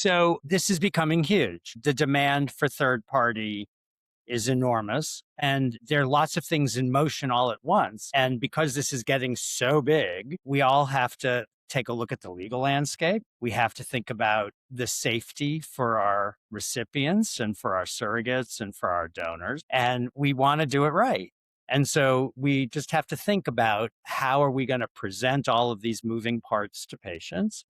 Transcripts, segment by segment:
So this is becoming huge. The demand for third party is enormous, and there are lots of things in motion all at once. And because this is getting so big, we all have to take a look at the legal landscape. We have to think about the safety for our recipients and for our surrogates and for our donors. And we want to do it right. And so we just have to think about how are we going to present all of these moving parts to patients.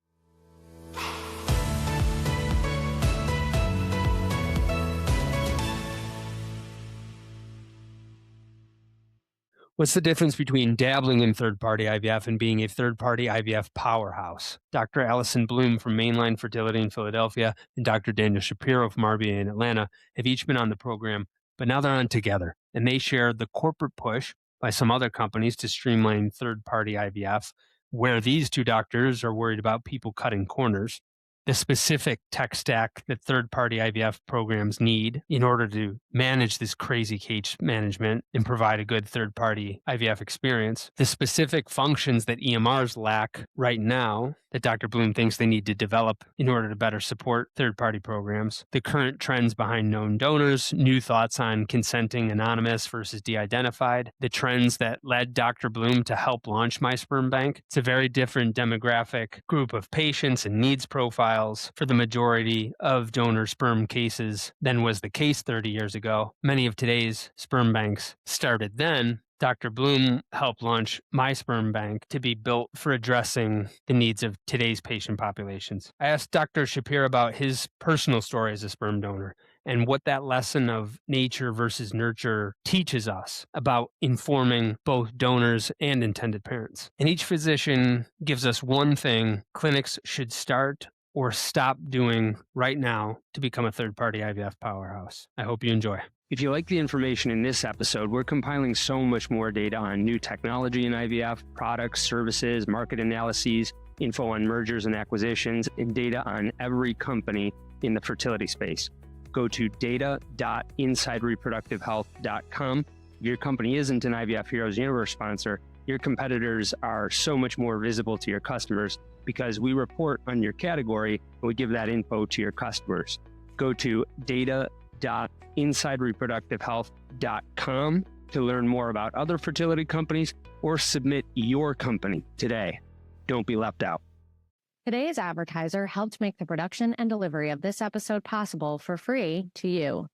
What's the difference between dabbling in third-party IVF and being a third-party IVF powerhouse? Dr. Allison Bloom from Mainline Fertility in Philadelphia and Dr. Daniel Shapiro from RBA in Atlanta have each been on the program, but now they're on together, and they share the corporate push by some other companies to streamline third-party IVF, where these two doctors are worried about people cutting corners, the specific tech stack that third-party IVF programs need in order to manage this crazy case management and provide a good third-party IVF experience, the specific functions that EMRs lack right now that Dr. Bloom thinks they need to develop in order to better support third-party programs, the current trends behind known donors, new thoughts on consenting anonymous versus de-identified, the trends that led Dr. Bloom to help launch My Sperm Bank. It's a very different demographic group of patients and needs profiles for the majority of donor sperm cases than was the case 30 years ago. Many of today's sperm banks started then. Dr. Bloom helped launch My Sperm Bank to be built for addressing the needs of today's patient populations. I asked Dr. Shapiro about his personal story as a sperm donor and what that lesson of nature versus nurture teaches us about informing both donors and intended parents. And each physician gives us one thing clinics should start or stop doing right now to become a third-party IVF powerhouse. I hope you enjoy. If you like the information in this episode, we're compiling so much more data on new technology in IVF, products, services, market analyses, info on mergers and acquisitions, and data on every company in the fertility space. Go to data.insidereproductivehealth.com. If your company isn't an IVF Heroes Universe sponsor, your competitors are so much more visible to your customers because we report on your category and we give that info to your customers. Go to data.insidereproductivehealth.com to learn more about other fertility companies or submit your company today. Don't be left out. Today's advertiser helped make the production and delivery of this episode possible for free to you.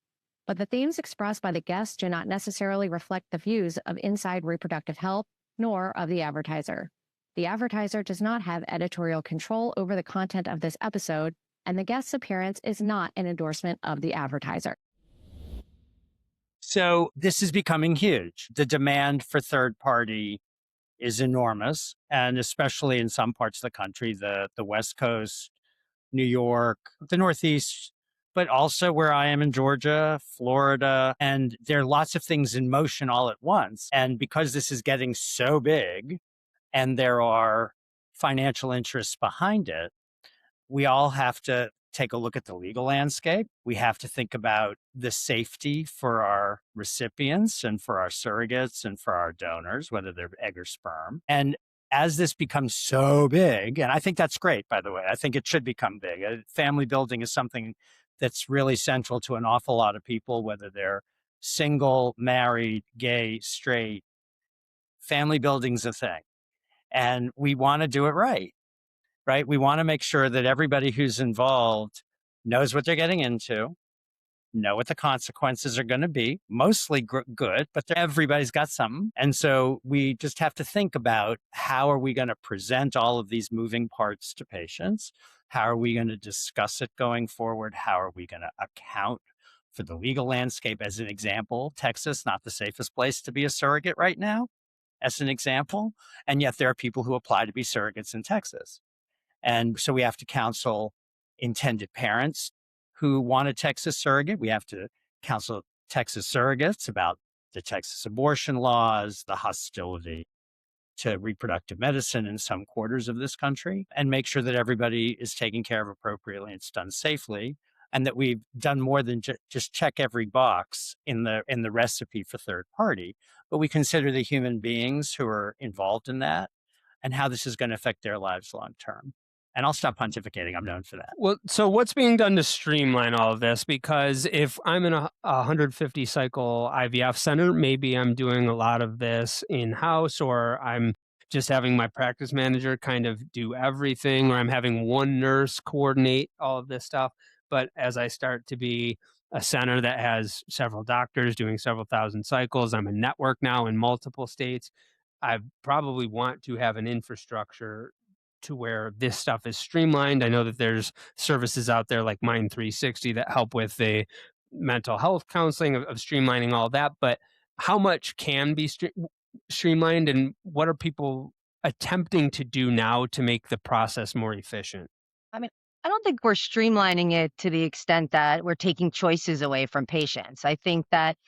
But the themes expressed by the guests do not necessarily reflect the views of Inside Reproductive Health, nor of the advertiser. The advertiser does not have editorial control over the content of this episode, and the guest's appearance is not an endorsement of the advertiser. So this is becoming huge. The demand for third party is enormous, and especially in some parts of the country, the West Coast, New York, the Northeast, but also where I am in Georgia, Florida, and there are lots of things in motion all at once. And because this is getting so big and there are financial interests behind it, we all have to take a look at the legal landscape. We have to think about the safety for our recipients and for our surrogates and for our donors, whether they're egg or sperm. And as this becomes so big, and I think that's great, by the way, I think it should become big. Family building is something that's really central to an awful lot of people, whether they're single, married, gay, straight. Family building's a thing. And we want to do it right. Right? We want to make sure that everybody who's involved knows what they're getting into, know what the consequences are going to be, mostly good, but everybody's got something. And so we just have to think about how are we going to present all of these moving parts to patients? How are we going to discuss it going forward? How are we going to account for the legal landscape? As an example, Texas, not the safest place to be a surrogate right now, as an example. And yet there are people who apply to be surrogates in Texas. And so we have to counsel intended parents who want a Texas surrogate. We have to counsel Texas surrogates about the Texas abortion laws, the hostility to reproductive medicine in some quarters of this country, and make sure that everybody is taken care of appropriately and it's done safely, and that we've done more than just check every box in the recipe for third party, but we consider the human beings who are involved in that and how this is going to affect their lives long term. And I'll stop pontificating. I'm known for that. Well, so what's being done to streamline all of this? Because if I'm in a 150 cycle IVF center, maybe I'm doing a lot of this in-house, or I'm just having my practice manager kind of do everything, or I'm having one nurse coordinate all of this stuff. But as I start to be a center that has several doctors doing several thousand cycles, I'm a network now in multiple states. I probably want to have an infrastructure to where this stuff is streamlined. I know that there's services out there like Mind 360 that help with the mental health counseling of streamlining all that, but how much can be streamlined, and what are people attempting to do now to make the process more efficient? I mean, I don't think we're streamlining it to the extent that we're taking choices away from patients. I think that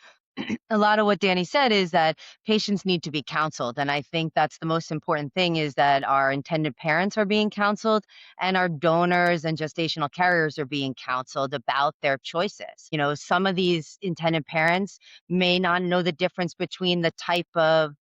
a lot of what Danny said is that patients need to be counseled. And I think that's the most important thing, is that our intended parents are being counseled and our donors and gestational carriers are being counseled about their choices. You know, some of these intended parents may not know the difference between the type of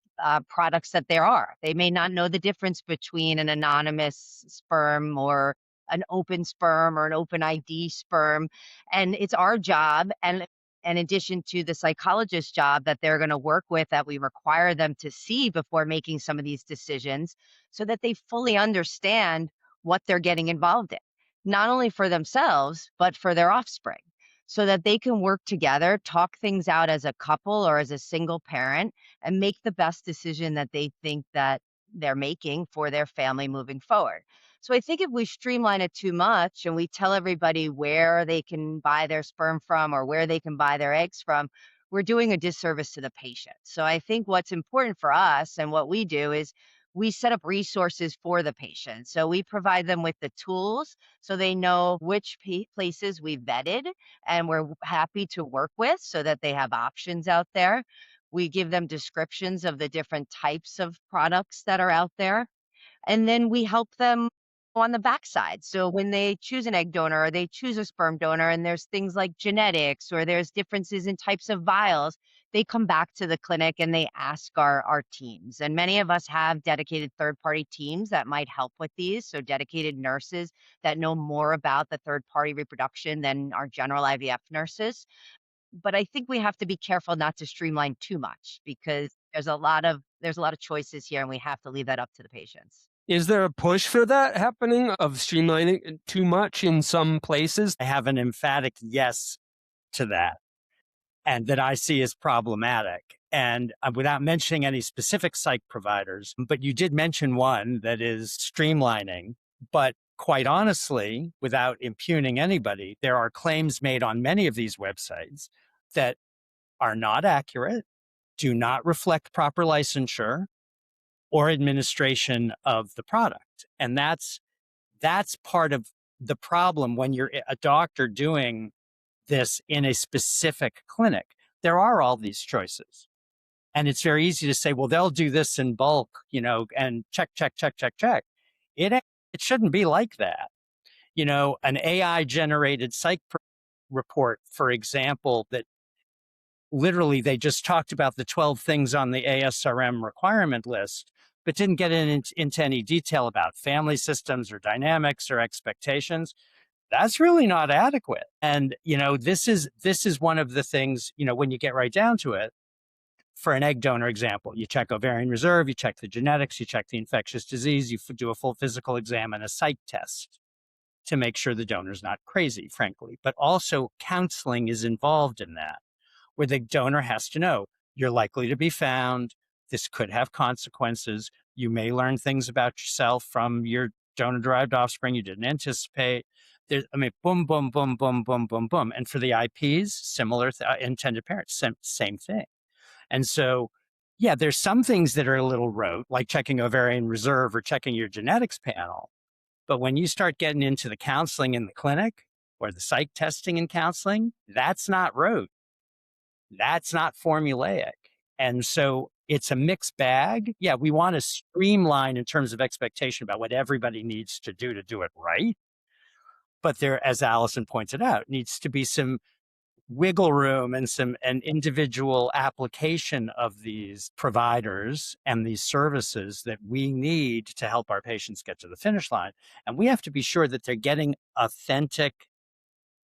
products that there are. They may not know the difference between an anonymous sperm or an open sperm or an open ID sperm. And it's our job, and in addition to the psychologist's job that they're going to work with, that we require them to see before making some of these decisions, so that they fully understand what they're getting involved in, not only for themselves, but for their offspring, so that they can work together, talk things out as a couple or as a single parent, and make the best decision that they think that they're making for their family moving forward. So I think if we streamline it too much and we tell everybody where they can buy their sperm from or where they can buy their eggs from, we're doing a disservice to the patient. So I think what's important for us and what we do is we set up resources for the patient. So we provide them with the tools so they know which places we've vetted and we're happy to work with, so that they have options out there. We give them descriptions of the different types of products that are out there, and then we help them on the backside. So when they choose an egg donor or they choose a sperm donor, and there's things like genetics or there's differences in types of vials, they come back to the clinic and they ask our teams. And many of us have dedicated third-party teams that might help with these. So dedicated nurses that know more about the third-party reproduction than our general IVF nurses. But I think we have to be careful not to streamline too much, because there's a lot of choices here, and we have to leave that up to the patients. Is there a push for that happening, of streamlining too much in some places? I have an emphatic yes to that, and that I see as problematic. And without mentioning any specific psych providers, but you did mention one that is streamlining. But quite honestly, without impugning anybody, there are claims made on many of these websites that are not accurate, do not reflect proper licensure or administration of the product. And that's part of the problem when you're a doctor doing this in a specific clinic. There are all these choices. And it's very easy to say, well, they'll do this in bulk, and check. It shouldn't be like that. An AI generated psych report, for example, that literally they just talked about the 12 things on the ASRM requirement list, but didn't get into any detail about family systems or dynamics or expectations. That's really not adequate. And, this is one of the things, when you get right down to it. For an egg donor example, you check ovarian reserve, you check the genetics, you check the infectious disease, you do a full physical exam and a psych test to make sure the donor's not crazy, frankly. But also counseling is involved in that, where the donor has to know you're likely to be found. This could have consequences. You may learn things about yourself from your donor-derived offspring you didn't anticipate. Boom, boom, boom, boom, boom, boom, boom. And for the IPs, similar intended parents, same thing. And so, yeah, there's some things that are a little rote, like checking ovarian reserve or checking your genetics panel. But when you start getting into the counseling in the clinic or the psych testing and counseling, that's not rote. That's not formulaic. And so it's a mixed bag. Yeah, we want to streamline in terms of expectation about what everybody needs to do it right. But there, as Allison pointed out, needs to be some wiggle room and some an individual application of these providers and these services that we need to help our patients get to the finish line. And we have to be sure that they're getting authentic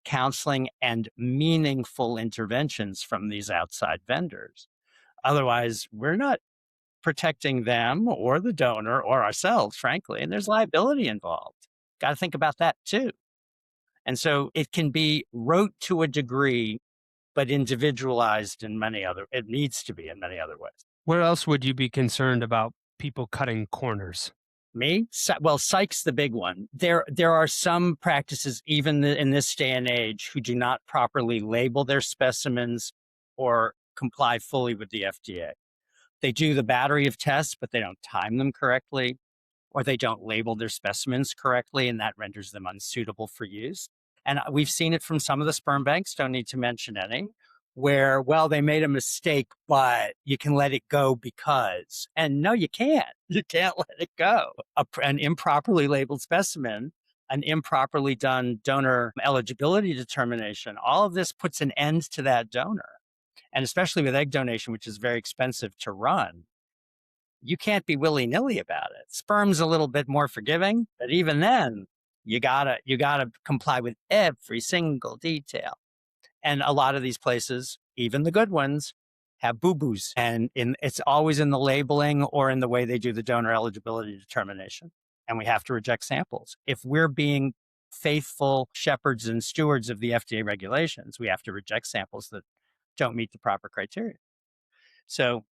counseling and meaningful interventions from these outside vendors. Otherwise, we're not protecting them or the donor or ourselves, frankly, and there's liability involved. Got to think about that too. And so it can be rote to a degree, but individualized in it needs to be in many other ways. Where else would you be concerned about people cutting corners? Me? Well, psych's the big one. There are some practices, even in this day and age, who do not properly label their specimens or comply fully with the FDA. They do the battery of tests, but they don't time them correctly, or they don't label their specimens correctly, and that renders them unsuitable for use. And we've seen it from some of the sperm banks, don't need to mention any, where, well, they made a mistake, but you can let it go because. And no, you can't. You can't let it go. An improperly labeled specimen, an improperly done donor eligibility determination, all of this puts an end to that donor. And especially with egg donation, which is very expensive to run, you can't be willy-nilly about it. Sperm's a little bit more forgiving, but even then, you gotta comply with every single detail. And a lot of these places, even the good ones, have boo-boos. And it's always in the labeling or in the way they do the donor eligibility determination. And we have to reject samples. If we're being faithful shepherds and stewards of the FDA regulations, we have to reject samples that don't meet the proper criteria. So,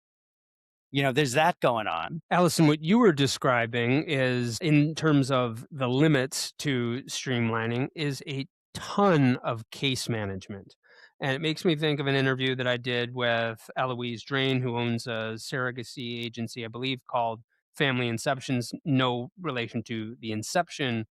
there's that going on. Allison, what you were describing is, in terms of the limits to streamlining, is a ton of case management. And it makes me think of an interview that I did with Eloise Drain, who owns a surrogacy agency, I believe, called Family Inceptions, no relation to the Inception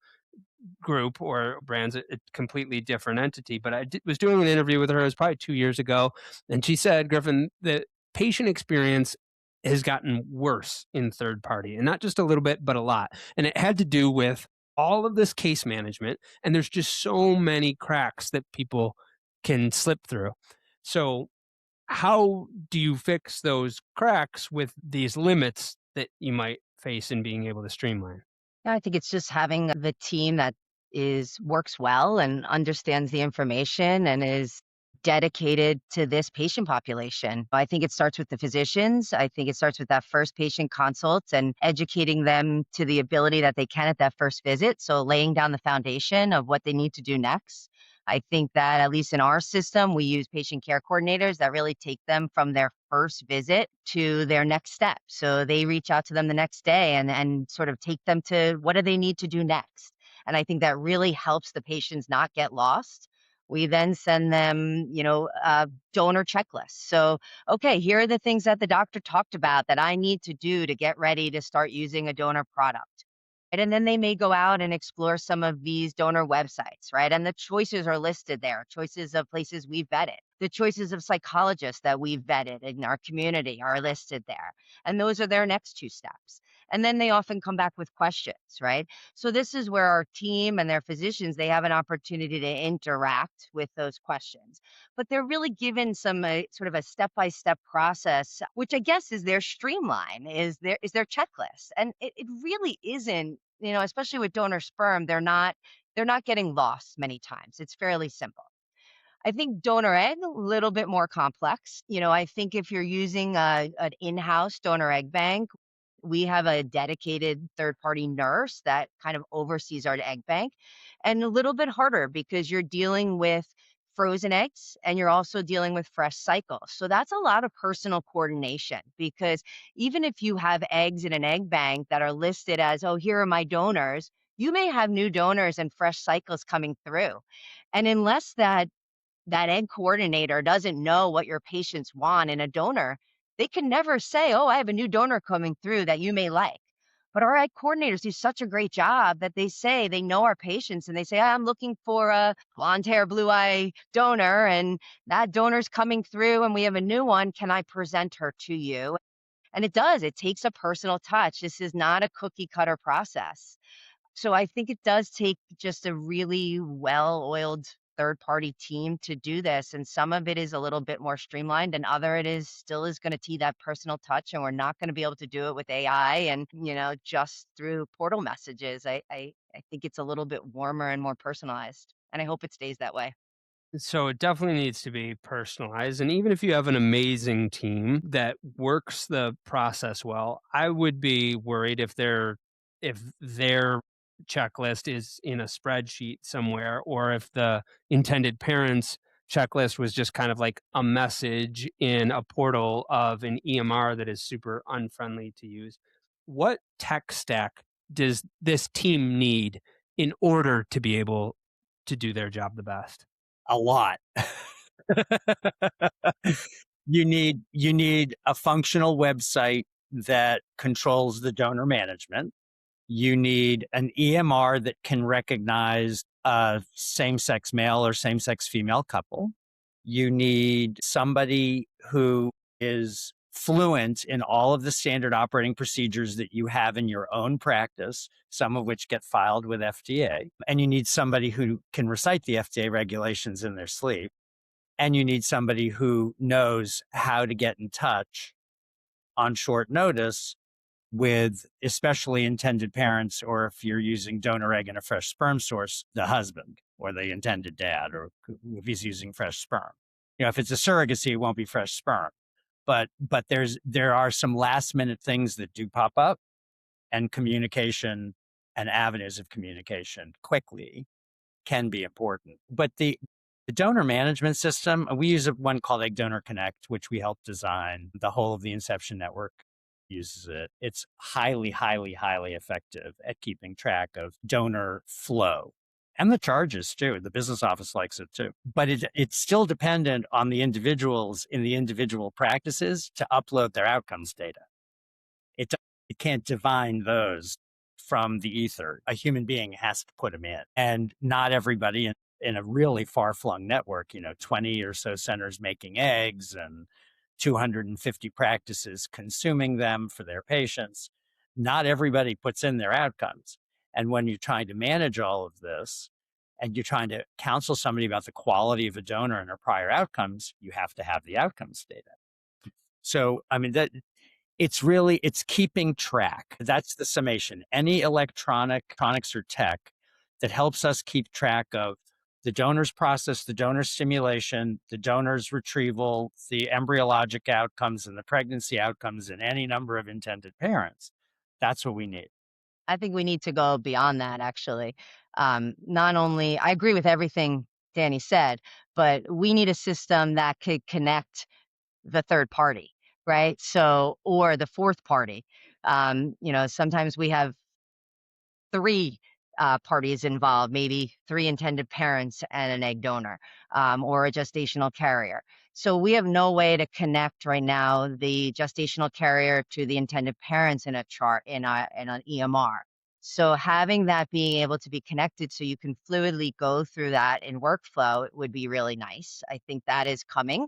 group or brands, a completely different entity. But I was doing an interview with her, it was probably 2 years ago, and she said, Griffin, the patient experience has gotten worse in third party, and not just a little bit, but a lot. And it had to do with all of this case management, and there's just so many cracks that people can slip through. So how do you fix those cracks with these limits that you might face in being able to streamline? Yeah, I think it's just having the team that works well and understands the information and is dedicated to this patient population. I think it starts with the physicians. I think it starts with that first patient consult and educating them to the ability that they can at that first visit. So laying down the foundation of what they need to do next. I think that at least in our system, we use patient care coordinators that really take them from their first visit to their next step. So they reach out to them the next day and sort of take them to what do they need to do next. And I think that really helps the patients not get lost. We then send them, donor checklists. So, okay, here are the things that the doctor talked about that I need to do to get ready to start using a donor product. Right? And then they may go out and explore some of these donor websites, right? And the choices are listed there, choices of places we've vetted. The choices of psychologists that we've vetted in our community are listed there. And those are their next two steps. And then they often come back with questions, right? So this is where our team and their physicians, they have an opportunity to interact with those questions. But they're really given some sort of a step-by-step process, which I guess is their streamline, is their checklist. And it really isn't, especially with donor sperm, they're not getting lost many times. It's fairly simple. I think donor egg, a little bit more complex. I think if you're using an in-house donor egg bank, we have a dedicated third-party nurse that kind of oversees our egg bank, and a little bit harder because you're dealing with frozen eggs and you're also dealing with fresh cycles. So that's a lot of personal coordination, because even if you have eggs in an egg bank that are listed as, oh, here are my donors, you may have new donors and fresh cycles coming through. And unless that egg coordinator doesn't know what your patients want in a donor, they can never say, oh, I have a new donor coming through that you may like. But our egg coordinators do such a great job that they say they know our patients and they say, I'm looking for a blonde hair, blue eye donor, and that donor's coming through and we have a new one. Can I present her to you? And it does. It takes a personal touch. This is not a cookie cutter process. So I think it does take just a really well-oiled third-party team to do this, and some of it is a little bit more streamlined, and other it is still is gonna be that personal touch, and we're not gonna be able to do it with AI and, just through portal messages. I think it's a little bit warmer and more personalized, and I hope it stays that way. So it definitely needs to be personalized. And even if you have an amazing team that works the process well, I would be worried if their checklist is in a spreadsheet somewhere, or if the intended parents checklist was just kind of like a message in a portal of an EMR that is super unfriendly to use. What tech stack does this team need in order to be able to do their job the best? A lot. You need a functional website that controls the donor management. You need an EMR that can recognize a same-sex male or same-sex female couple. You need somebody who is fluent in all of the standard operating procedures that you have in your own practice, some of which get filed with FDA. And you need somebody who can recite the FDA regulations in their sleep. And you need somebody who knows how to get in touch on short notice with especially intended parents, or if you're using donor egg and a fresh sperm source, the husband or the intended dad, or if he's using fresh sperm. If it's a surrogacy, it won't be fresh sperm. But there are some last minute things that do pop up, and communication and avenues of communication quickly can be important. But the donor management system, we use one called Egg Donor Connect, which we helped design. The whole of the Inception network uses it. It's highly, highly, highly effective at keeping track of donor flow. And the charges too. The business office likes it too. But it's still dependent on the individuals in the individual practices to upload their outcomes data. It can't divine those from the ether. A human being has to put them in. And not everybody in a really far-flung network, 20 or so centers making eggs and 250 practices consuming them for their patients. Not everybody puts in their outcomes. And when you're trying to manage all of this and you're trying to counsel somebody about the quality of a donor and their prior outcomes, you have to have the outcomes data. So, it's keeping track. That's the summation. Any electronics or tech that helps us keep track of the donor's process, the donor's stimulation, the donor's retrieval, the embryologic outcomes and the pregnancy outcomes in any number of intended parents. That's what we need. I think we need to go beyond that, actually. Not only, I agree with everything Danny said, but we need a system that could connect the third party, right? So, or the fourth party. Sometimes we have three parties involved, maybe three intended parents and an egg donor, or a gestational carrier. So we have no way to connect right now the gestational carrier to the intended parents in a chart in an EMR. So having that being able to be connected so you can fluidly go through that in workflow would be really nice. I think that is coming.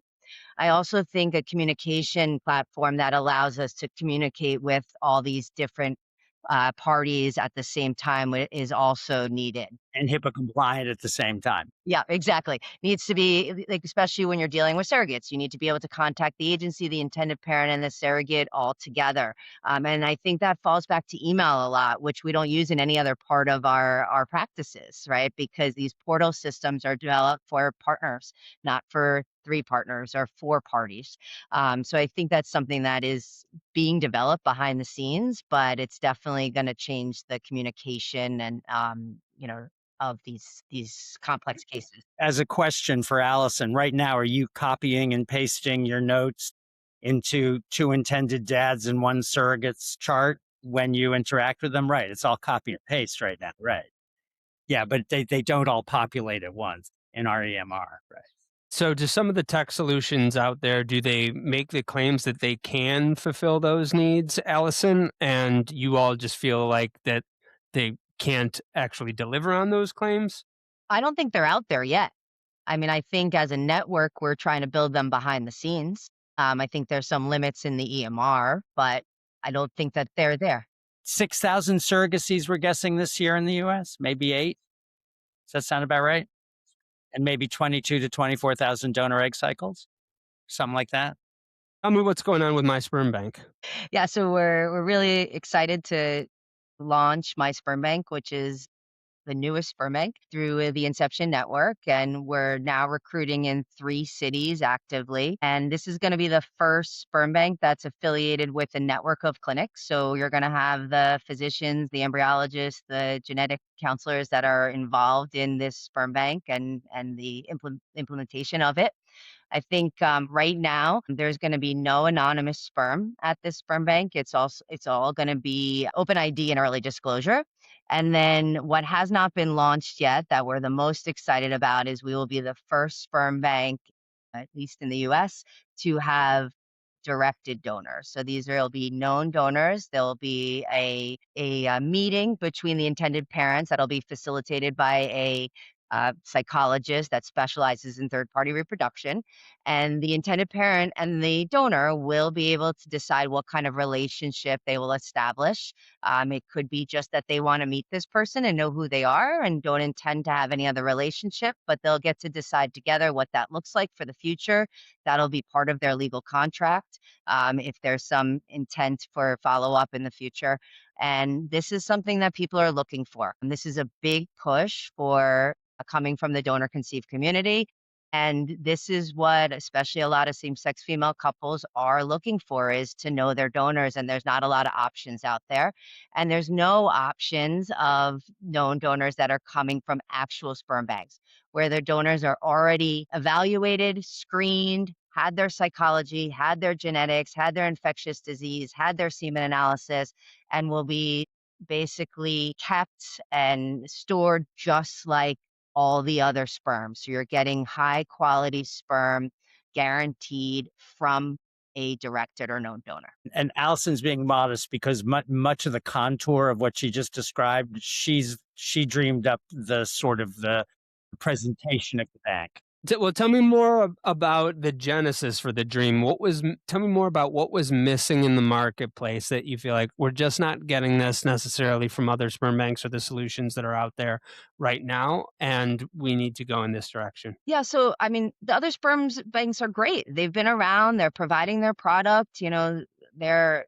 I also think a communication platform that allows us to communicate with all these different parties at the same time is also needed. And HIPAA compliant at the same time. Yeah, exactly. Needs to be, like, especially when you're dealing with surrogates, you need to be able to contact the agency, the intended parent, and the surrogate all together. And I think that falls back to email a lot, which we don't use in any other part of our practices, right? Because these portal systems are developed for partners, not for three partners or four parties. So I think that's something that is being developed behind the scenes, but it's definitely going to change the communication and of these complex cases. As a question for Allison, right now, are you copying and pasting your notes into two intended dads and one surrogate's chart when you interact with them? Right. It's all copy and paste right now. Right. Yeah, but they don't all populate at once in our EMR. Right. So do some of the tech solutions out there, do they make the claims that they can fulfill those needs, Allison? And you all just feel like that they can't actually deliver on those claims? I don't think they're out there yet. I mean, I think as a network, we're trying to build them behind the scenes. I think there's some limits in the EMR, but I don't think that they're there. 6,000 surrogacies we're guessing this year in the US, maybe 8. Does that sound about right? and maybe 22 to 24,000 donor egg cycles, something like that. Tell me what's going on with my sperm bank. Yeah, so we're really excited to launch My Sperm Bank, which is the newest sperm bank through the Inception Network, and we're now recruiting in 3 cities actively. And this is going to be the first sperm bank that's affiliated with a network of clinics. So you're going to have the physicians, the embryologists, the genetic counselors that are involved in this sperm bank and the implementation of it. I think right now there's going to be no anonymous sperm at this sperm bank. It's all going to be open ID and early disclosure. And then what has not been launched yet that we're the most excited about is we will be the first sperm bank, at least in the US, to have directed donors. So these will be known donors. There will be a meeting between the intended parents that'll be facilitated by a psychologist that specializes in third party reproduction. And the intended parent and the donor will be able to decide what kind of relationship they will establish. It could be just that they want to meet this person and know who they are and don't intend to have any other relationship, but they'll get to decide together what that looks like for the future. That'll be part of their legal contract if there's some intent for follow up in the future. And this is something that people are looking for. And this is a big push for coming from the donor conceived community. And this is what especially a lot of same-sex female couples are looking for, is to know their donors. And there's not a lot of options out there. And there's no options of known donors that are coming from actual sperm banks, where their donors are already evaluated, screened, had their psychology, had their genetics, had their infectious disease, had their semen analysis, and will be basically kept and stored just like all the other sperm. So you're getting high quality sperm guaranteed from a directed or known donor. And Allison's being modest because much of the contour of what she just described, she dreamed up the sort of the presentation of the bank. Well, tell me more about the genesis for the dream. Tell me more about what was missing in the marketplace that you feel like we're just not getting this necessarily from other sperm banks or the solutions that are out there right now, and we need to go in this direction. Yeah, so I mean, the other banks are great. They've been around, they're providing their product, they're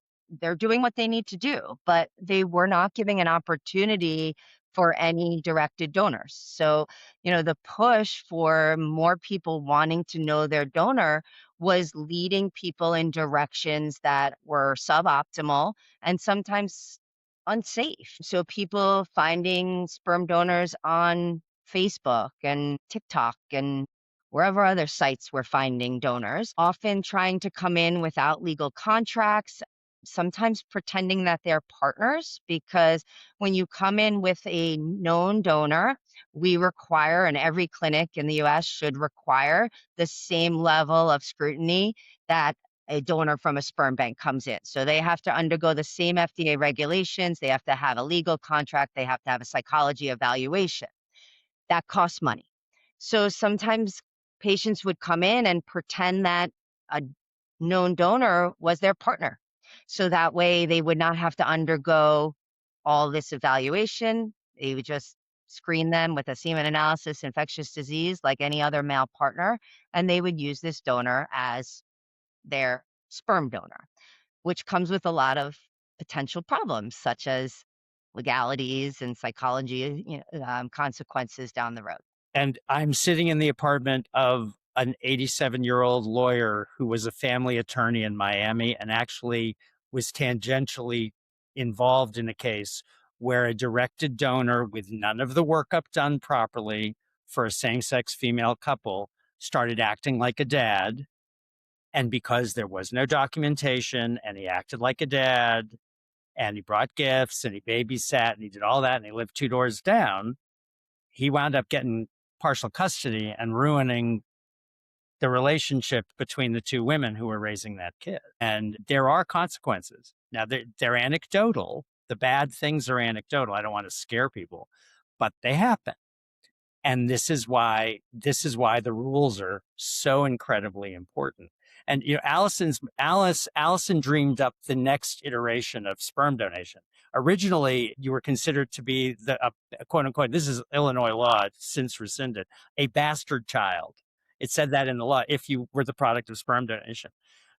doing what they need to do, but they were not giving an opportunity for any directed donors. So, the push for more people wanting to know their donor was leading people in directions that were suboptimal and sometimes unsafe. So people finding sperm donors on Facebook and TikTok and wherever other sites were finding donors, often trying to come in without legal contracts, sometimes pretending that they're partners, because when you come in with a known donor, we require, and every clinic in the US should require, the same level of scrutiny that a donor from a sperm bank comes in. So they have to undergo the same FDA regulations, they have to have a legal contract, they have to have a psychology evaluation. That costs money. So sometimes patients would come in and pretend that a known donor was their partner. So that way they would not have to undergo all this evaluation. They would just screen them with a semen analysis, infectious disease, like any other male partner, and they would use this donor as their sperm donor, which comes with a lot of potential problems, such as legalities and psychology consequences down the road. And I'm sitting in the apartment of an 87-year-old lawyer who was a family attorney in Miami and actually was tangentially involved in a case where a directed donor with none of the workup done properly for a same-sex female couple started acting like a dad. And because there was no documentation and he acted like a dad and he brought gifts and he babysat and he did all that and he lived 2 doors down, he wound up getting partial custody and ruining the relationship between the 2 women who were raising that kid. And there are consequences. Now, they're anecdotal. The bad things are anecdotal. I don't want to scare people, but they happen. And this is why the rules are so incredibly important. And Allison dreamed up the next iteration of sperm donation. Originally, you were considered to be the quote unquote, this is Illinois law, it's since rescinded, a bastard child. It said that in the law if you were the product of sperm donation.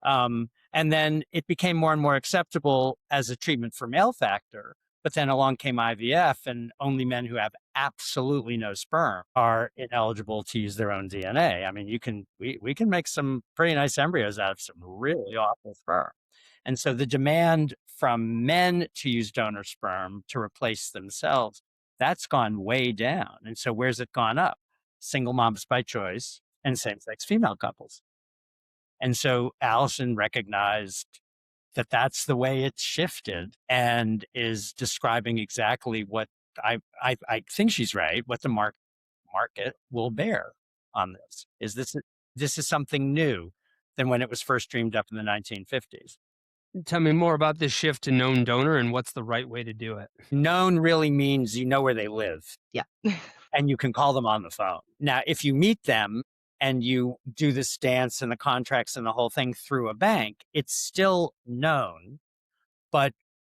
And then it became more and more acceptable as a treatment for male factor. But then along came IVF, and only men who have absolutely no sperm are ineligible to use their own DNA. I mean, we can make some pretty nice embryos out of some really awful sperm. And so the demand from men to use donor sperm to replace themselves, that's gone way down. And so where's it gone up? Single moms by choice and same-sex female couples. And so Allison recognized that that's the way it's shifted, and is describing exactly what I think she's right, what the market will bear on this. This is something new than when it was first dreamed up in the 1950s. Tell me more about this shift to known donor and what's the right way to do it. Known really means you know where they live. Yeah. And you can call them on the phone. Now, if you meet them and you do this dance and the contracts and the whole thing through a bank, it's still known, but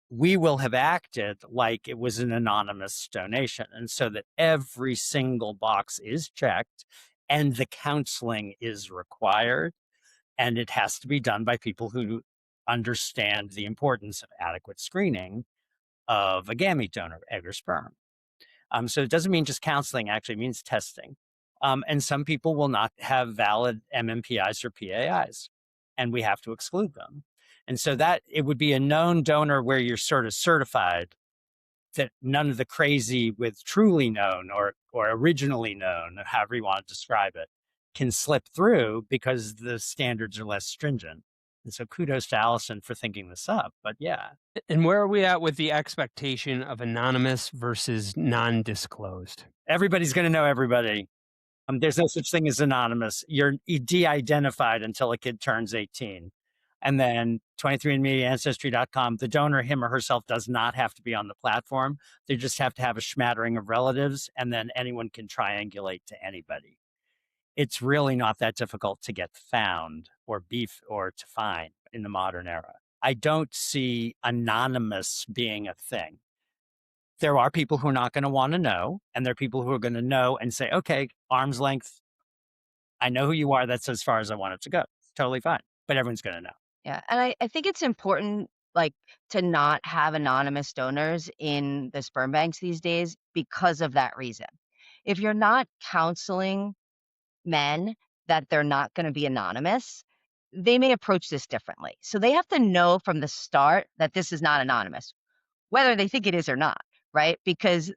we will have acted like it was an anonymous donation. And so that every single box is checked and the counseling is required. And it has to be done by people who understand the importance of adequate screening of a gamete donor, egg or sperm. So it doesn't mean just counseling, actually means testing. And some people will not have valid MMPIs or PAIs, and we have to exclude them. And so that it would be a known donor where you're sort of certified that none of the crazy with truly known or originally known, or however you want to describe it, can slip through because the standards are less stringent. And so kudos to Allison for thinking this up. But yeah. And where are we at with the expectation of anonymous versus non-disclosed? Everybody's going to know everybody. There's no such thing as anonymous. You're de-identified until a kid turns 18. And then 23andMe, Ancestry.com, the donor, him or herself, does not have to be on the platform. They just have to have a smattering of relatives, and then anyone can triangulate to anybody. It's really not that difficult to get found or to find in the modern era. I don't see anonymous being a thing. There are people who are not going to want to know, and there are people who are going to know and say, okay, arm's length, I know who you are. That's as far as I want it to go. It's totally fine. But everyone's going to know. Yeah. And I think it's important, like, to not have anonymous donors in the sperm banks these days because of that reason. If you're not counseling men that they're not going to be anonymous, they may approach this differently. So they have to know from the start that this is not anonymous, whether they think it is or not, right? Because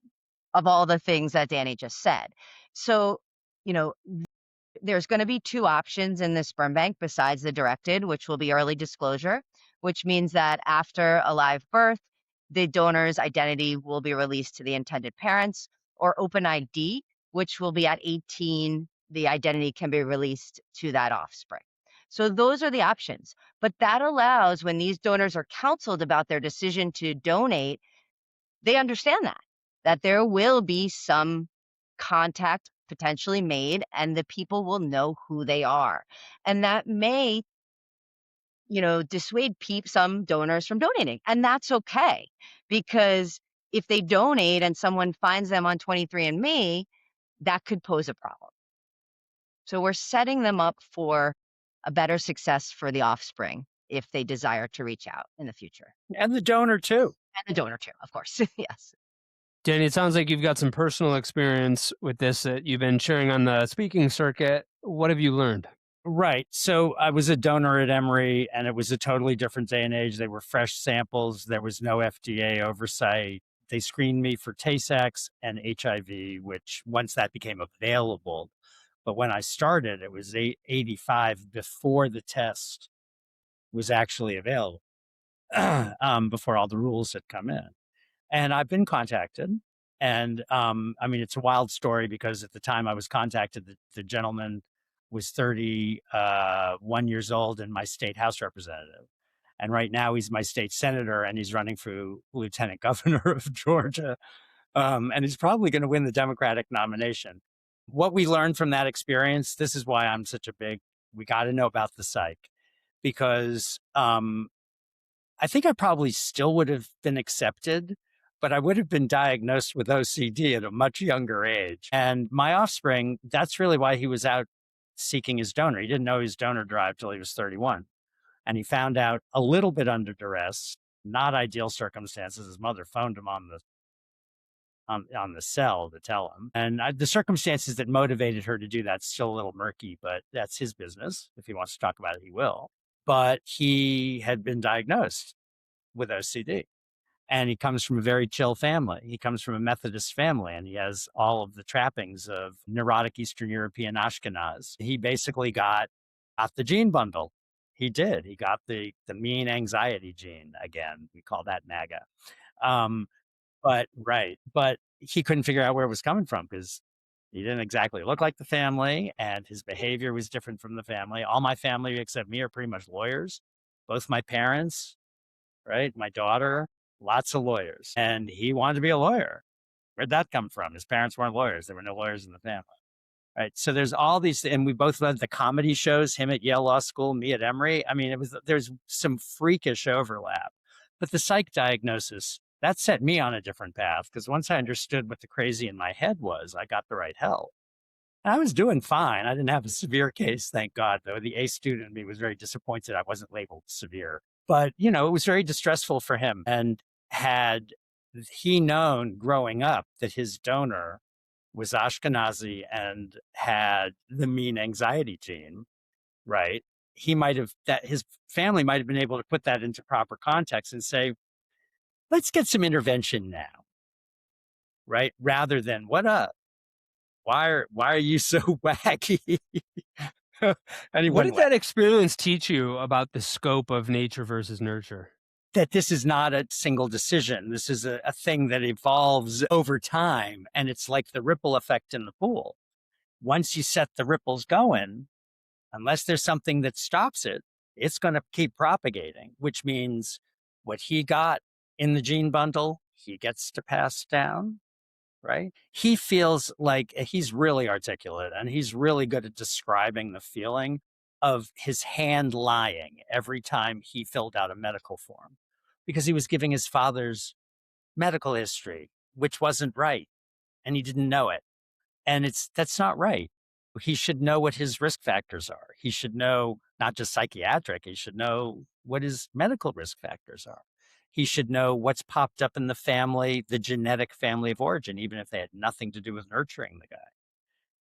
of all the things that Danny just said. So, there's going to be two options in the sperm bank besides the directed, which will be early disclosure, which means that after a live birth, the donor's identity will be released to the intended parents, or open ID, which will be at 18, the identity can be released to that offspring. So those are the options. But that allows, when these donors are counseled about their decision to donate, they understand that there will be some contact potentially made, and the people will know who they are. And that may, dissuade some donors from donating. And that's okay, because if they donate and someone finds them on 23andMe, that could pose a problem. So we're setting them up for a better success for the offspring if they desire to reach out in the future. And the donor too. And the donor too, of course. Yes. Danny, it sounds like you've got some personal experience with this that you've been sharing on the speaking circuit. What have you learned? Right. So I was a donor at Emory, and it was a totally different day and age. They were fresh samples. There was no FDA oversight. They screened me for Tay-Sachs and HIV, which once that became available. But when I started, it was 85 before the test was actually available, before all the rules had come in. And I've been contacted. And it's a wild story, because at the time I was contacted, the gentleman was 31 years old and my state House representative. And right now he's my state senator, and he's running for lieutenant governor of Georgia. And he's probably going to win the Democratic nomination. what we learned from that experience, this is why I'm such a big, we got to know about the psych, because I think I probably still would have been accepted, but I would have been diagnosed with OCD at a much younger age. And my offspring, that's really why he was out seeking his donor. He didn't know his donor drive till he was 31. And he found out a little bit under duress, not ideal circumstances. His mother phoned him on the cell to tell him. And the circumstances that motivated her to do that's still a little murky, but that's his business. If he wants to talk about it, he will. But he had been diagnosed with OCD. And he comes from a very chill family. He comes from a Methodist family, and he has all of the trappings of neurotic Eastern European Ashkenaz. He basically got the gene bundle. He did. He got the mean anxiety gene. Again, we call that MAGA. But he couldn't figure out where it was coming from because he didn't exactly look like the family, and his behavior was different from the family. All my family except me are pretty much lawyers. Both my parents, right? My daughter, lots of lawyers. And he wanted to be a lawyer. Where'd that come from? His parents weren't lawyers. There were no lawyers in the family. Right. So there's all these, and we both led the comedy shows, him at Yale Law School, me at Emory. I mean, there's some freakish overlap. But the psych diagnosis, that set me on a different path, because once I understood what the crazy in my head was, I got the right help. And I was doing fine. I didn't have a severe case, thank God, though. The A student in me was very disappointed I wasn't labeled severe. But, it was very distressful for him. And had he known growing up that his donor was Ashkenazi and had the mean anxiety gene, right? His family might have been able to put that into proper context and say, let's get some intervention now, right? Rather than, what up? Why are you so wacky? What did that experience teach you about the scope of nature versus nurture? That this is not a single decision. This is a thing that evolves over time. And it's like the ripple effect in the pool. Once you set the ripples going, unless there's something that stops it, it's going to keep propagating, which means what he got in the gene bundle, he gets to pass down, right? He feels like he's really articulate, and he's really good at describing the feeling of his hand lying every time he filled out a medical form, because he was giving his father's medical history, which wasn't right, and he didn't know it. And that's not right. He should know what his risk factors are. He should know not just psychiatric, he should know what his medical risk factors are. He should know what's popped up in the family, the genetic family of origin, even if they had nothing to do with nurturing the guy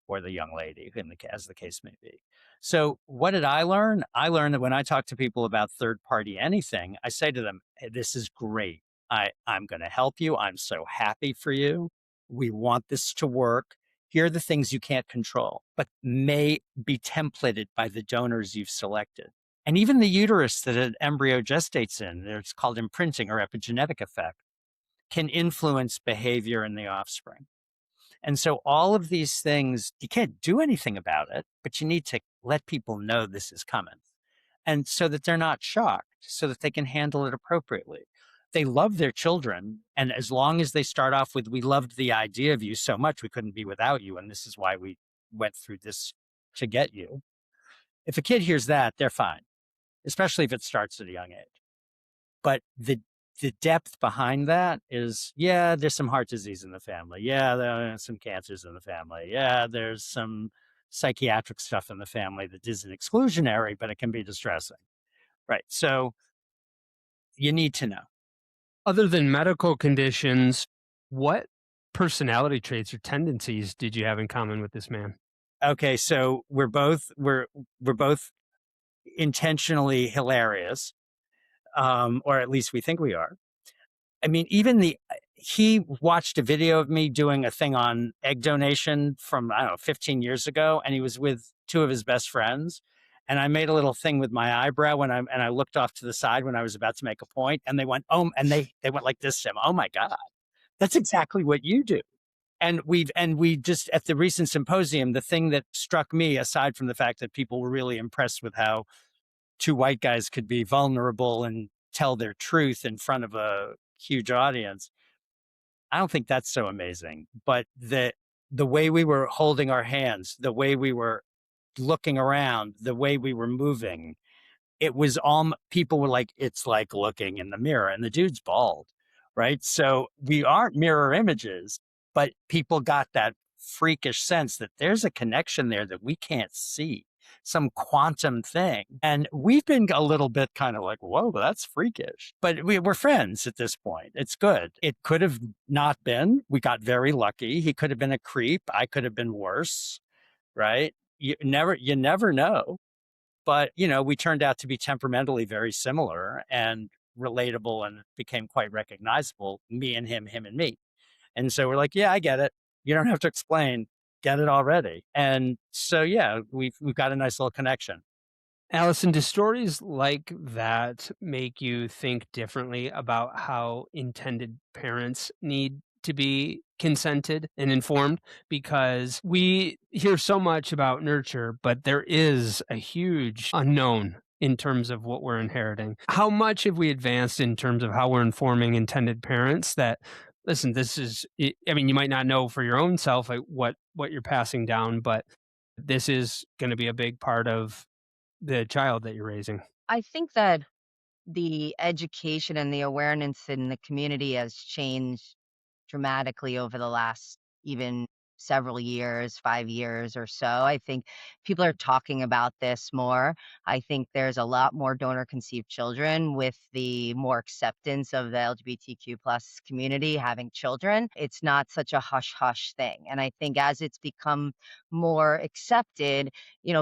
or the young lady, as the case may be. So what did I learn? I learned that when I talk to people about third party anything, I say to them, hey, this is great. I'm going to help you. I'm so happy for you. We want this to work. Here are the things you can't control, but may be templated by the donors you've selected. And even the uterus that an embryo gestates in, it's called imprinting or epigenetic effect, can influence behavior in the offspring. And so all of these things, you can't do anything about it, but you need to let people know this is coming. And so that they're not shocked, so that they can handle it appropriately. They love their children. And as long as they start off with, we loved the idea of you so much, we couldn't be without you. And this is why we went through this to get you. If a kid hears that, they're fine, especially if it starts at a young age. But the depth behind that is, yeah, there's some heart disease in the family. Yeah, there are some cancers in the family. Yeah, there's some psychiatric stuff in the family that isn't exclusionary, but it can be distressing. Right. So you need to know. Other than medical conditions, what personality traits or tendencies did you have in common with this man? Okay, so we're both intentionally hilarious, or at least we think we are. I mean, he watched a video of me doing a thing on egg donation from, 15 years ago, and he was with two of his best friends. And I made a little thing with my eyebrow and I looked off to the side when I was about to make a point, and they went, oh, and they went like this, Tim, oh my God, that's exactly what you do. And we just, at the recent symposium, the thing that struck me, aside from the fact that people were really impressed with how two white guys could be vulnerable and tell their truth in front of a huge audience, I don't think that's so amazing. But the the way we were holding our hands, the way we were looking around, the way we were moving, it was all people were like, it's like looking in the mirror, and the dude's bald, right? So we aren't mirror images, but people got that freakish sense that there's a connection there that we can't see, some quantum thing. And we've been a little bit kind of like, whoa, that's freakish. But we're friends at this point. It's good. It could have not been. We got very lucky. He could have been a creep. I could have been worse, right? You never know. But, we turned out to be temperamentally very similar and relatable and became quite recognizable, me and him and me. And so we're like, yeah, I get it. You don't have to explain. Get it already. And so, yeah, we've got a nice little connection. Allison, do stories like that make you think differently about how intended parents need to be consented and informed? Because we hear so much about nurture, but there is a huge unknown in terms of what we're inheriting. How much have we advanced in terms of how we're informing intended parents that, listen, this is, I mean, you might not know for your own self what you're passing down, but this is going to be a big part of the child that you're raising? I think that the education and the awareness in the community has changed dramatically over the last even several years, 5 years or so. I think people are talking about this more. I think there's a lot more donor conceived children with the more acceptance of the LGBTQ plus community having children. It's not such a hush hush thing. And I think as it's become more accepted,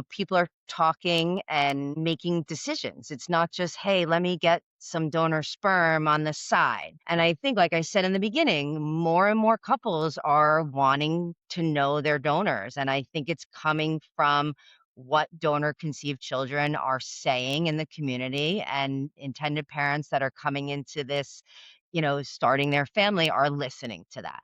people are talking and making decisions. It's not just, hey, let me get some donor sperm on the side. And I think, like I said in the beginning, more and more couples are wanting to know their donors. And I think it's coming from what donor conceived children are saying in the community, and intended parents that are coming into this, starting their family are listening to that.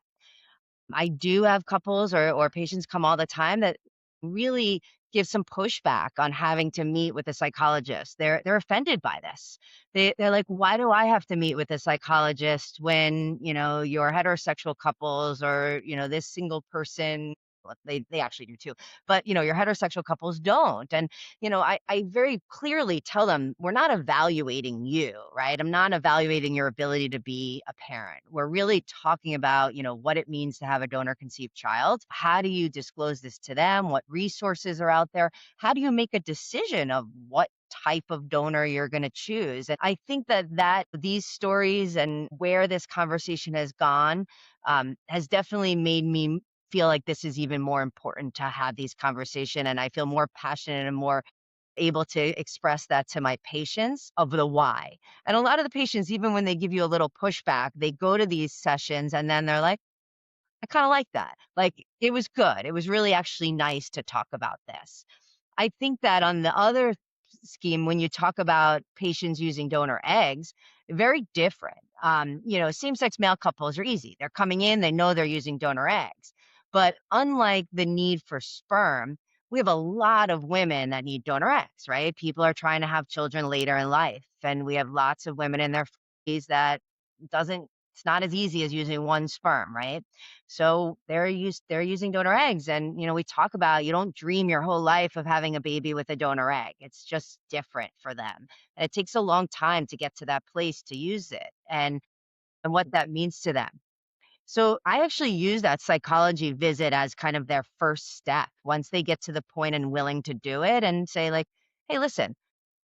I do have couples or patients come all the time that really give some pushback on having to meet with a psychologist. They're offended by this. They're like, why do I have to meet with a psychologist when, your heterosexual couples or, this single person, well, they actually do too, but your heterosexual couples don't. And I very clearly tell them, we're not evaluating you, right? I'm not evaluating your ability to be a parent. We're really talking about, what it means to have a donor conceived child. How do you disclose this to them? What resources are out there? How do you make a decision of what type of donor you're going to choose? And I think that these stories and where this conversation has gone has definitely made me feel like this is even more important to have these conversations. And I feel more passionate and more able to express that to my patients of the why. And a lot of the patients, even when they give you a little pushback, they go to these sessions and then they're like, I kind of like that. Like, it was good. It was really actually nice to talk about this. I think that on the other scheme, when you talk about patients using donor eggs, very different. Same-sex male couples are easy. They're coming in, they know they're using donor eggs. But unlike the need for sperm, we have a lot of women that need donor eggs, right? People are trying to have children later in life, and we have lots of women in their 40s that doesn't it's not as easy as using one sperm, right? So they're using donor eggs. And we talk about, you don't dream your whole life of having a baby with a donor egg. It's just different for them. And it takes a long time to get to that place to use it and what that means to them. So I actually use that psychology visit as kind of their first step once they get to the point and willing to do it, and say, like, hey, listen,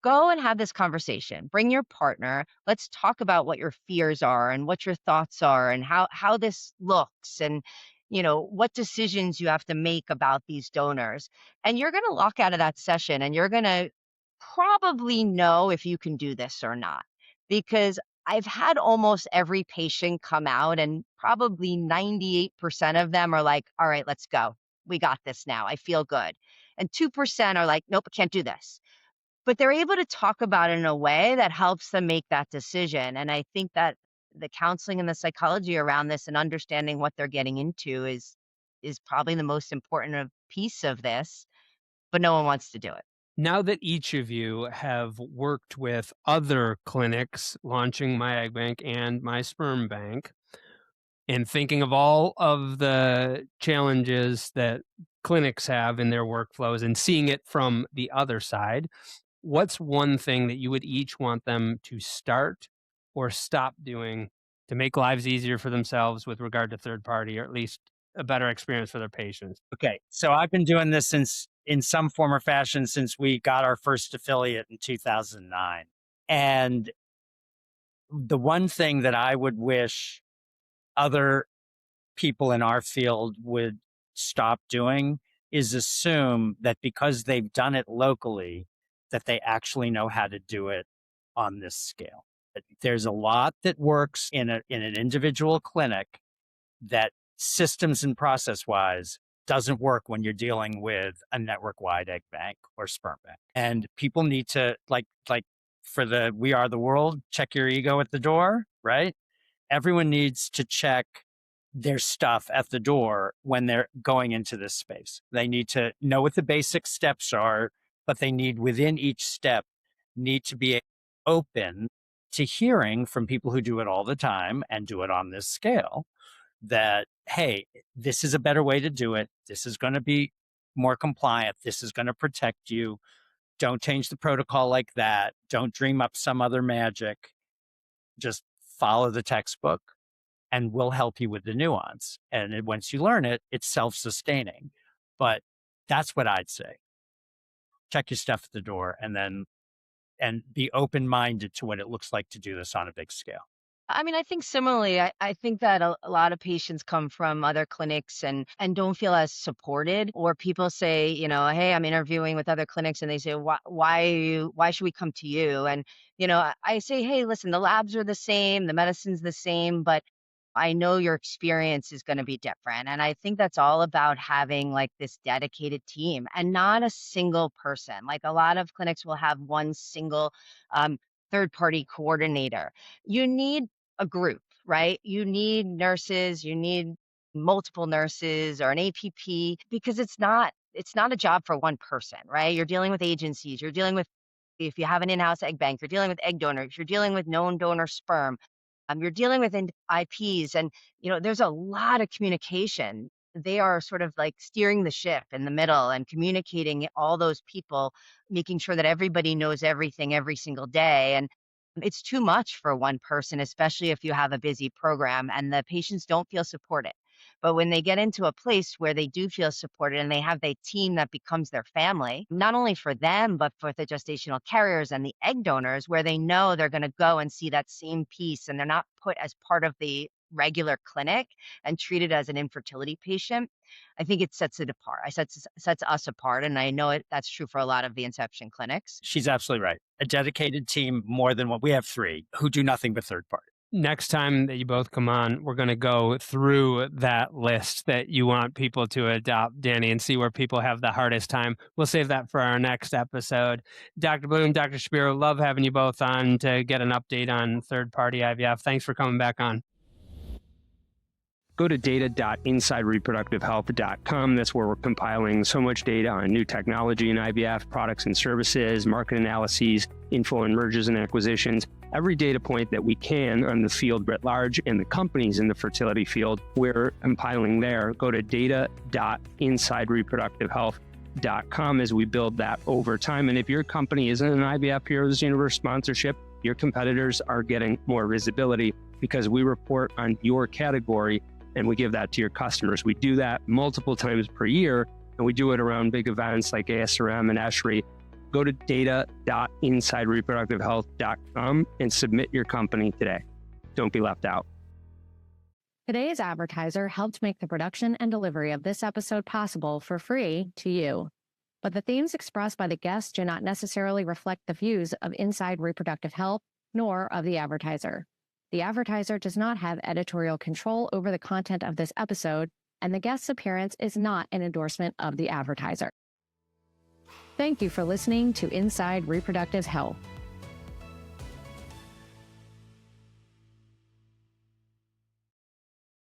go and have this conversation. Bring your partner. Let's talk about what your fears are and what your thoughts are and how this looks, and what decisions you have to make about these donors. And you're going to walk out of that session and you're going to probably know if you can do this or not. Because I've had almost every patient come out, and probably 98% of them are like, all right, let's go. We got this now. I feel good. And 2% are like, nope, I can't do this. But they're able to talk about it in a way that helps them make that decision. And I think that the counseling and the psychology around this and understanding what they're getting into is probably the most important piece of this, but no one wants to do it. Now that each of you have worked with other clinics launching My Egg Bank and My Sperm Bank, and thinking of all of the challenges that clinics have in their workflows and seeing it from the other side, what's one thing that you would each want them to start or stop doing to make lives easier for themselves with regard to third party, or at least a better experience for their patients? Okay, so I've been doing this since, in some form or fashion, since we got our first affiliate in 2009. And the one thing that I would wish other people in our field would stop doing is assume that because they've done it locally, that they actually know how to do it on this scale. There's a lot that works in an individual clinic that systems and process wise doesn't work when you're dealing with a network wide egg bank or sperm bank. And people need to like for the We Are the World, check your ego at the door, right? Everyone needs to check their stuff at the door when they're going into this space. They need to know what the basic steps are, but they need, within each step, need to be open to hearing from people who do it all the time and do it on this scale that, hey, this is a better way to do it. This is going to be more compliant. This is going to protect you. Don't change the protocol like that. Don't dream up some other magic. Just follow the textbook and we'll help you with the nuance. And once you learn it, it's self-sustaining. But that's what I'd say. Check your stuff at the door and be open-minded to what it looks like to do this on a big scale. I mean, I think similarly, I think that a lot of patients come from other clinics and don't feel as supported, or people say, hey, I'm interviewing with other clinics and they say, why should we come to you? And, I say, hey, listen, the labs are the same, the medicine's the same, but I know your experience is going to be different. And I think that's all about having like this dedicated team and not a single person. Like a lot of clinics will have one single third party coordinator. You need a group, right? You need nurses, you need multiple nurses or an APP, because it's not a job for one person, right? You're dealing with agencies, you're dealing with, if you have an in-house egg bank, you're dealing with egg donors, you're dealing with known donor sperm, you're dealing with IPs, and there's a lot of communication. They are sort of like steering the ship in the middle and communicating all those people, making sure that everybody knows everything every single day. And it's too much for one person, especially if you have a busy program and the patients don't feel supported. But when they get into a place where they do feel supported and they have the team that becomes their family, not only for them, but for the gestational carriers and the egg donors, where they know they're going to go and see that same piece and they're not put as part of the regular clinic and treated as an infertility patient, I think it sets it apart. Sets us apart. And I know that's true for a lot of the Inception clinics. She's absolutely right. A dedicated team, more than what we have, 3 who do nothing but third party. Next time that you both come on, we're going to go through that list that you want people to adopt, Danny, and see where people have the hardest time. We'll save that for our next episode. Dr. Bloom, Dr. Shapiro, love having you both on to get an update on third-party IVF. Thanks for coming back on. Go to data.insidereproductivehealth.com. That's where we're compiling so much data on new technology in IVF, products and services, market analyses, info and mergers and acquisitions. Every data point that we can on the field writ large and the companies in the fertility field, we're compiling there. Go to data.insidereproductivehealth.com as we build that over time. And if your company isn't an IVF Heroes Universe sponsorship, your competitors are getting more visibility because we report on your category and we give that to your customers. We do that multiple times per year, and we do it around big events like ASRM and ESHRE. Go to data.insidereproductivehealth.com and submit your company today. Don't be left out. Today's advertiser helped make the production and delivery of this episode possible for free to you. But the themes expressed by the guests do not necessarily reflect the views of Inside Reproductive Health, nor of the advertiser. The advertiser does not have editorial control over the content of this episode, and the guest's appearance is not an endorsement of the advertiser. Thank you for listening to Inside Reproductive Health.